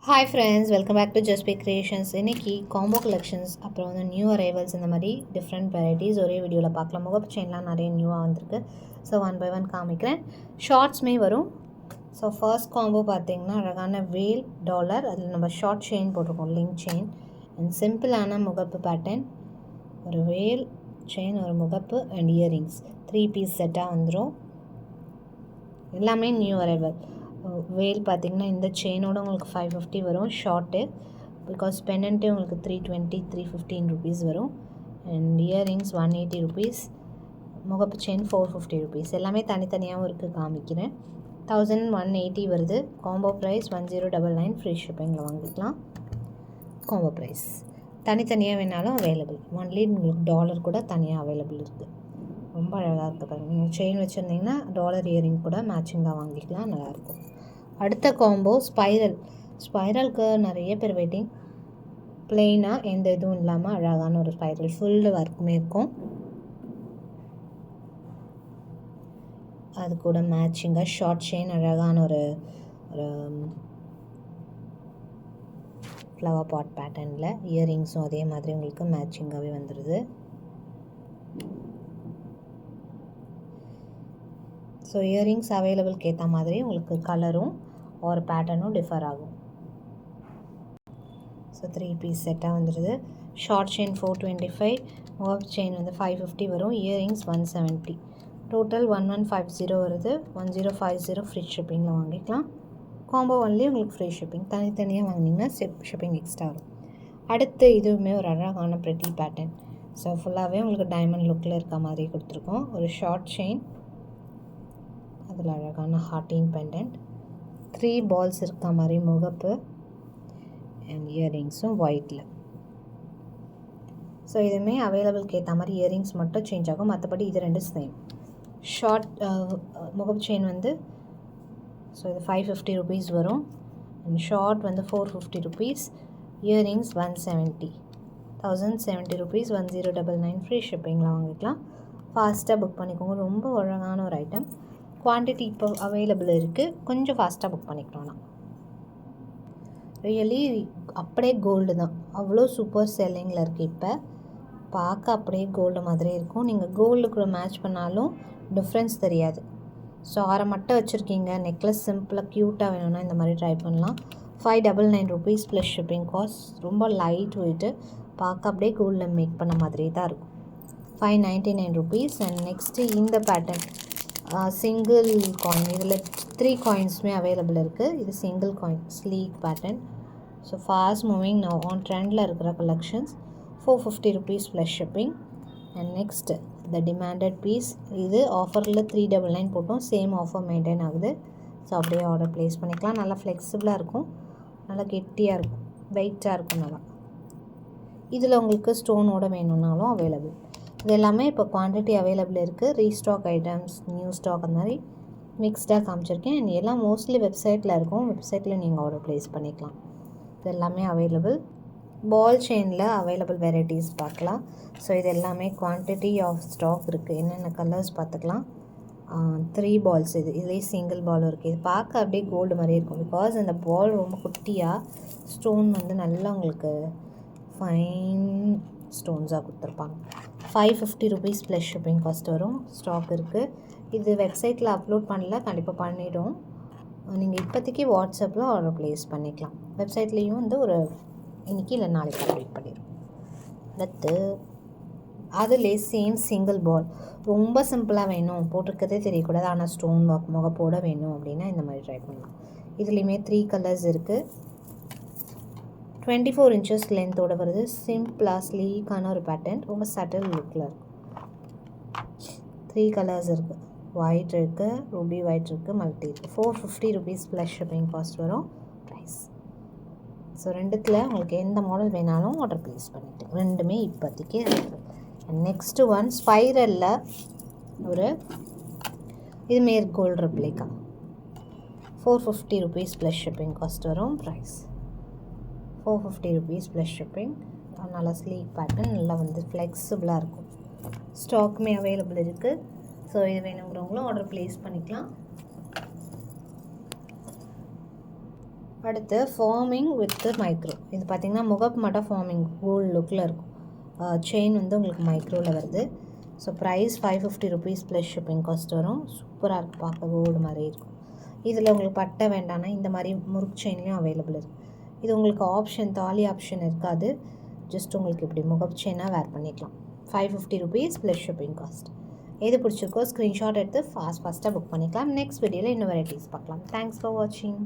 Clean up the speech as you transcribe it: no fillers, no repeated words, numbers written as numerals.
Hi friends, welcome back to Just Pay Creations. இன்றைக்கி combo collections அப்புறம் வந்து new arrivals இந்த மாதிரி டிஃப்ரெண்ட் வெரைட்டிஸ் ஒரே வீடியோவில் பார்க்கலாம். முகப்பு செயின்லாம் நிறைய நியூவாக வந்திருக்கு. ஸோ ஒன் பை ஒன் காமிக்கிறேன். ஷார்ட்ஸுமே வரும். ஸோ ஃபர்ஸ்ட் காம்போ பார்த்திங்கன்னா அழகான வேல் டாலர், அதில் நம்ம ஷார்ட் செயின் போட்டிருக்கோம், லிங்க் செயின் அண்ட் சிம்பிளான முகப்பு பேட்டர்ன். ஒரு வேல் செயின், ஒரு முகப்பு அண்ட் இயரிங்ஸ் 3 பீஸ் செட்டாக வந்துடும். எல்லாமே நியூ அரைவல். வேல் பார்த்திங்கன்னா இந்த செயினோடு உங்களுக்கு 550 வரும் ஷார்ட்டு, பிகாஸ் பெண்டன்ட்டே உங்களுக்கு 320 315 ருபீஸ் வரும். அண்ட் இயரிங்ஸ் 180 ருபீஸ், முகப்பு செயின் 450 ருபீஸ். எல்லாமே தனித்தனியாகவும் இருக்குது, காமிக்கிறேன். 1180 வருது. காம்போ ப்ரைஸ் 1099, ஃப்ரீ ஷிப்பிங்கில் வாங்கிக்கலாம். காம்போ ப்ரைஸ் தனித்தனியாக வேணாலும் அவைலபிள். ஒன்லி உங்களுக்கு டாலர் கூட தனியாக அவைலபிள் இருக்குது. ரொம்ப அழகாக இருக்குது பாருங்கள். நீங்கள் செயின் வச்சுருந்தீங்கன்னா டாலர் இயரிங் கூட மேட்சிங்காக வாங்கிக்கலாம், நல்லாயிருக்கும். அடுத்த காம்போ ஸ்பைரல். ஸ்பைரலுக்கு நிறைய பேர் வெயிட்டிங். பிளெயினாக எந்த இதுவும் இல்லாமல் அழகான ஒரு ஸ்பைரல், ஃபுல்லு ஒர்க்குமே இருக்கும். அது கூட மேட்சிங்காக ஷார்ட் செயின், அழகான ஒரு ஃப்ளவர் பாட் பேட்டர்னில் இயரிங்ஸும் அதே மாதிரி உங்களுக்கு மேட்சிங்காகவே வந்துடுது. ஸோ இயரிங்ஸ் அவைலபிள்க்கு ஏற்ற மாதிரி உங்களுக்கு கலரும் ஒரு பேட்டர்னும் டிஃபர் ஆகும். ஸோ 3 பீஸ் செட்டாக வந்துடுது. ஷார்ட் செயின் 425, முகப்பு செயின் வந்து 550 வரும். இயரிங்ஸ் 170, டோட்டல் 1150 வருது. 1050 ஃப்ரீ ஷிப்பிங்கில் வாங்கிக்கலாம். காம்போ ஒன்லி உங்களுக்கு ஃப்ரீ ஷிப்பிங். தனித்தனியாக வாங்கினீங்கன்னா ஷிப்பிங் எக்ஸ்ட்ரா வரும். அடுத்து இதுவுமே ஒரு அழகான ப்ரெட்டி பேட்டர்ன். ஸோ ஃபுல்லாகவே உங்களுக்கு டைமண்ட் லுக்கில் இருக்க மாதிரி கொடுத்துருக்கோம். ஒரு ஷார்ட் செயின், அதில் அழகான ஹார்டின் பெண்டன்ட், 3 பால்ஸ் இருக்க மாதிரி முகப்பு அண்ட் இயரிங்ஸும் ஒயிட்டில். ஸோ இதுவுமே அவைலபிள்க்கு ஏற்ற மாதிரி இயரிங்ஸ் மட்டும் சேஞ்ச் ஆகும், மற்றபடி இது ரெண்டு சேம். ஷார்ட் முகப்பு செயின் வந்து ஸோ இது 550 ருபீஸ் வரும். அண்ட் ஷார்ட் வந்து 450 ருபீஸ், இயரிங்ஸ் 170, 1070 ருபீஸ், 1099 ஃப்ரீ ஷிப்பிங்கில் வாங்கிக்கலாம். ஃபாஸ்ட்டாக புக் பண்ணிக்கோங்க. ரொம்ப அழகான ஒரு ஐட்டம். குவான்டிட்டி இப்போ அவைலபிள் இருக்குது, கொஞ்சம் ஃபாஸ்ட்டாக புக் பண்ணிக்கணும்னா. ரியலி அப்படியே கோல்டு தான், அவ்வளோ சூப்பர் செல்லிங்கில் இருக்குது. இப்போ பார்க்க அப்படியே கோல்டு மாதிரி இருக்கும். நீங்கள் கோல்டு கூட மேட்ச் பண்ணாலும் டிஃப்ரென்ஸ் தெரியாது. ஸோ ஆரம் மட்டும் வச்சுருக்கீங்க, நெக்லஸ் சிம்பிளாக க்யூட்டாக வேணும்னா இந்த மாதிரி ட்ரை பண்ணலாம். 599 ருபீஸ் ப்ளஸ் ஷிப்பிங் காஸ்ட். ரொம்ப லைட் வெயிட்டு, பார்க்க அப்படியே கோல்டில் மேக் பண்ண மாதிரி தான் இருக்கும். 599 ருபீஸ். அண்ட் நெக்ஸ்ட்டு இந்த பேட்டர்ன் சிங்கிள் காயின், இதில் 3 காயின்ஸுமே அவைலபிள் இருக்குது. இது single coin sleek pattern. So fast moving, நான் ஆன் ட்ரெண்டில் இருக்கிற collections. 450 rupees plus shipping. And next the demanded piece. இது ஆஃபரில் 399 போட்டோம், சேம் ஆஃபர் மெயின்டைன் ஆகுது. ஸோ அப்படியே ஆர்டர் ப்ளேஸ் பண்ணிக்கலாம். நல்லா ஃப்ளெக்சிபிளாக இருக்கும், நல்லா கெட்டியாக இருக்கும், வெயிட்டாக இருக்கும் நல்லா. இதில் உங்களுக்கு ஸ்டோனோட வேணும்னாலும் அவைலபிள். இது எல்லாமே இப்போ குவான்டிட்டி அவைலபிள் இருக்குது. ரீஸ்டாக் ஐட்டம்ஸ், நியூ ஸ்டாக் அந்த மாதிரி மிக்ஸ்டாக காமிச்சிருக்கேன். அண்ட் எல்லாம் மோஸ்ட்லி வெப்சைட்டில் இருக்கும், வெப்சைட்டில் நீங்கள் ஆர்டர் ப்ளேஸ் பண்ணிக்கலாம். இது எல்லாமே அவைலபிள். பால் செயினில் அவைலபிள் வெரைட்டிஸ் பார்க்கலாம். ஸோ இது எல்லாமே குவான்டிட்டி ஆஃப் ஸ்டாக் இருக்குது. என்னென்ன கலர்ஸ் பார்த்துக்கலாம். 3 பால்ஸ், இதுலேயே சிங்கிள் பாலும் இருக்குது. இது பார்க்க அப்படியே கோல்டு மாதிரி இருக்கும், பிகாஸ் அந்த பால் ரொம்ப குட்டியாக, ஸ்டோன் வந்து நல்லா உங்களுக்கு ஃபைன் ஸ்டோன்ஸாக கொடுத்துருப்பாங்க. 550 ருபீஸ் ப்ளஸ் ஷிப்பிங் காஸ்ட் வரும். ஸ்டாக் இருக்குது. இது வெப்சைட்டில் அப்லோட் பண்ணல, கண்டிப்பாக பண்ணிவிடும். நீங்கள் இப்போதைக்கு வாட்ஸ்அப்பில் ஆர்டர் ப்ளேஸ் பண்ணிக்கலாம். வெப்சைட்லேயும் வந்து ஒரு இன்றைக்கி இல்லை நாளைக்கு அப்டேட் பண்ணிடும். அடுத்து அதிலே சேம் சிங்கிள் பால், ரொம்ப சிம்பிளாக வேணும், போட்டிருக்கதே தெரியக்கூடாது, ஆனால் ஸ்டோன் ஒர்க் முகப்போட வேணும் அப்படின்னா இந்த மாதிரி ட்ரை பண்ணலாம். இதுலேயுமே 3 கலர்ஸ் இருக்குது. 24 inches லென்த்தோடு வருது. சிம்பிளாக ஸ்லீக்கான ஒரு பேட்டர்ன், ரொம்ப சட்டில் லுக்கில் இருக்கும். 3 கலர்ஸ் இருக்குது. ஒயிட் இருக்குது, ரூபி ஒயிட் இருக்குது, மல்டி இருக்குது. 450 ருபீஸ் ப்ளஸ் ஷிப்பிங் காஸ்ட் வரும் ப்ரைஸ். ஸோ ரெண்டுத்தில் உங்களுக்கு எந்த மாடல் வேணாலும் ஆர்டர் ப்ளேஸ் பண்ணிவிட்டு, ரெண்டுமே இப்போதைக்கு இருக்குது. நெக்ஸ்ட்டு ஒன் ஸ்பைரலில் ஒரு இது மேர் gold replica. 450 rupees plus shipping cost வரும் ப்ரைஸ். 450 rupees plus shipping. நல்லா ஸ்லீக் பேட்டர்ன், நல்லா வந்து ஃப்ளெக்சிபிளாக இருக்கும். ஸ்டாக்குமே அவைலபிள் இருக்குது. ஸோ இது வேணுங்கிறவங்களும் ஆர்டர் ப்ளேஸ் பண்ணிக்கலாம். அடுத்து ஃபார்மிங் வித் மைக்ரோ. இது பார்த்திங்கன்னா முகப்பு மட்டும் ஃபார்மிங் கோல்டு லுக்கில் இருக்கும். செயின் வந்து உங்களுக்கு மைக்ரோவில் வருது. So price 550 rupees plus shipping cost வரும். சூப்பராக இருக்குது, பார்க்க கோல்டு மாதிரி இருக்கும். இதில் உங்களுக்கு பட்டை வேண்டாம்னா இந்த மாதிரி முறுக்கு செயின்லேயும் அவைலபிள் இருக்குது. இது உங்களுக்கு ஆப்ஷன், தாலி ஆப்ஷன் இருக்காது. ஜஸ்ட் உங்களுக்கு இப்படி முகப்பு செயினாக வேர் பண்ணிக்கலாம். 550 ருபீஸ் ப்ளஸ் ஷிப்பிங் காஸ்ட். எது பிடிச்சிருக்கோ ஸ்க்ரீன்ஷாட் எடுத்து ஃபாஸ்ட்டாக புக் பண்ணிக்கலாம். நெக்ஸ்ட் வீடியோவில் இன்னும் வெரைட்டிஸ் பார்க்கலாம். தேங்க்ஸ் ஃபார் வாட்சிங்.